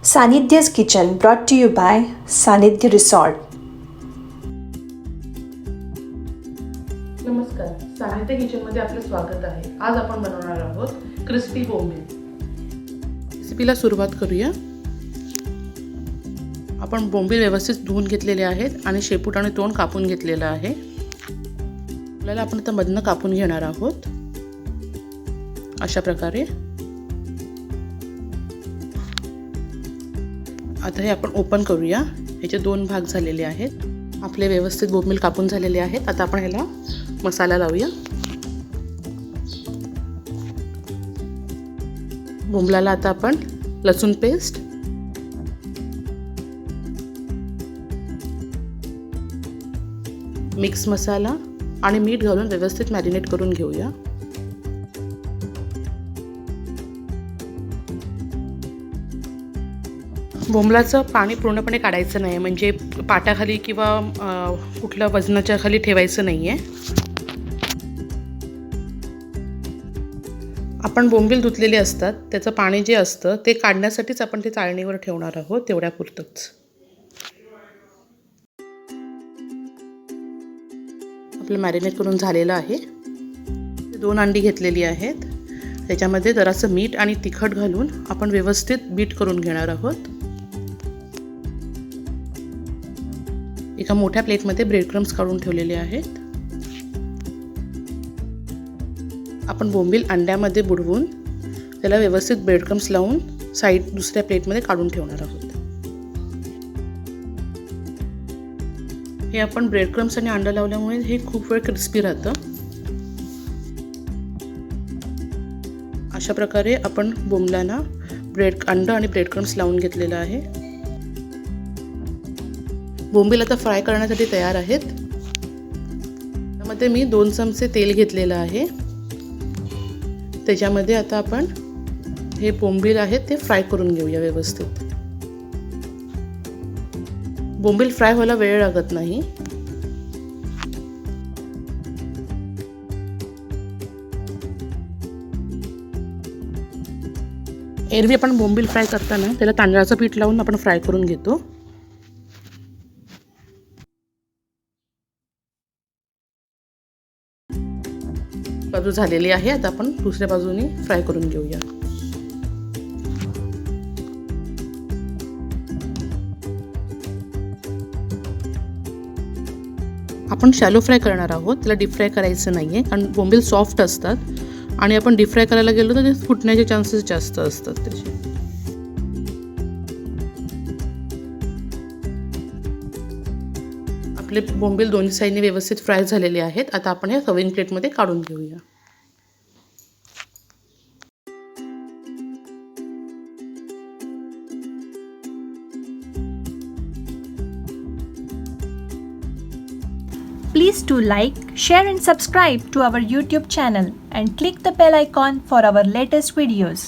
Sanidhya's Kitchen brought to you by Sanidhya Resort. नमस्कार, सानिध्य किचनमध्ये आपलं स्वागत आहे. आज आपण बनवणार आहोत क्रिस्पी बोंबील. रेसिपीला सुरुवात करूया. आपण बोंबील व्यवस्थित धुवून घेतलेले आहेत आणि शेपूट आणि तोंड कापून घेतलेलं आहे. आपल्याला आपण आता मधनं कापून घेणार आहोत अशा प्रकारे. आता हे आपण ओपन करूया. याचे 2 भाग झालेले आहेत. आपले व्यवस्थित बोंबील कापून झालेले आहेत. आता आपण ह्याला मसाला लावूया. बोंबलाला आता आपण लसूण पेस्ट, मिक्स मसाला आणि मीठ घालून व्यवस्थित मॅरिनेट करून घेऊया. बोंबलाचं पाणी पूर्णपणे काढायचं नाही, म्हणजे पाटाखाली किंवा कुठल्या वजनाच्या खाली ठेवायचं नाही आहे. आपण बोंबील धुतलेले असतात, त्याचं पाणी जे असतं ते काढण्यासाठीच आपण ते चाळणीवर ठेवणार आहोत, तेवढ्यापुरतंच. आपलं मॅरिनेट करून झालेलं आहे. 2 अंडी घेतलेली आहेत. त्याच्यामध्ये जरासं मीठ आणि तिखट घालून आपण व्यवस्थित बीट करून घेणार आहोत. एका मोठ्या प्लेटमध्ये ब्रेडक्रम्स काढून ठेवलेले आहेत. आपण बोंबील अंड्यामध्ये बुडवून त्याला व्यवस्थित ब्रेडक्रम्स लावून दुसऱ्या प्लेटमध्ये काढून ठेवणार आहोत. हे आपण ब्रेडक्रम्स आणि अंडा लावल्यामुळे हे खूप वेळ क्रिस्पी राहतं. अशा प्रकारे आपण बोंबलांना अंडा आणि ब्रेडक्रम्स लावून घेतलेलं आहे. बोंबील आता फ्राय करण्यासाठी तयार आहेत. त्यामध्ये मी 2 चमचे तेल घेतलेलं आहे. त्याच्यामध्ये आता आपण हे बोंबील आहेत ते फ्राय करून घेऊया व्यवस्थित. बोंबील फ्राय व्हायला वेळ लागत नाही. एरवी आपण बोंबील फ्राय करताना त्याला तांदळाचं पीठ लावून आपण फ्राय करून घेतो. बाजू झालेली आहे. आता आपण दुसऱ्या बाजूने फ्राय करून घेऊया. आपण शॅलो फ्राय करणार आहोत, त्याला डीप फ्राय करायचं नाही आहे, कारण बोंबील सॉफ्ट असतात आणि आपण डीप फ्राय करायला गेलो तर ते फुटण्याचे चान्सेस जास्त असतात त्याचे. आपले बोंबील दोन्ही साईडने व्यवस्थित फ्राय झालेले आहेत. आता आपण हे सर्विंग प्लेटमध्ये काढून घेऊया. Please do like, share and subscribe to our YouTube channel and click the bell icon for our latest videos.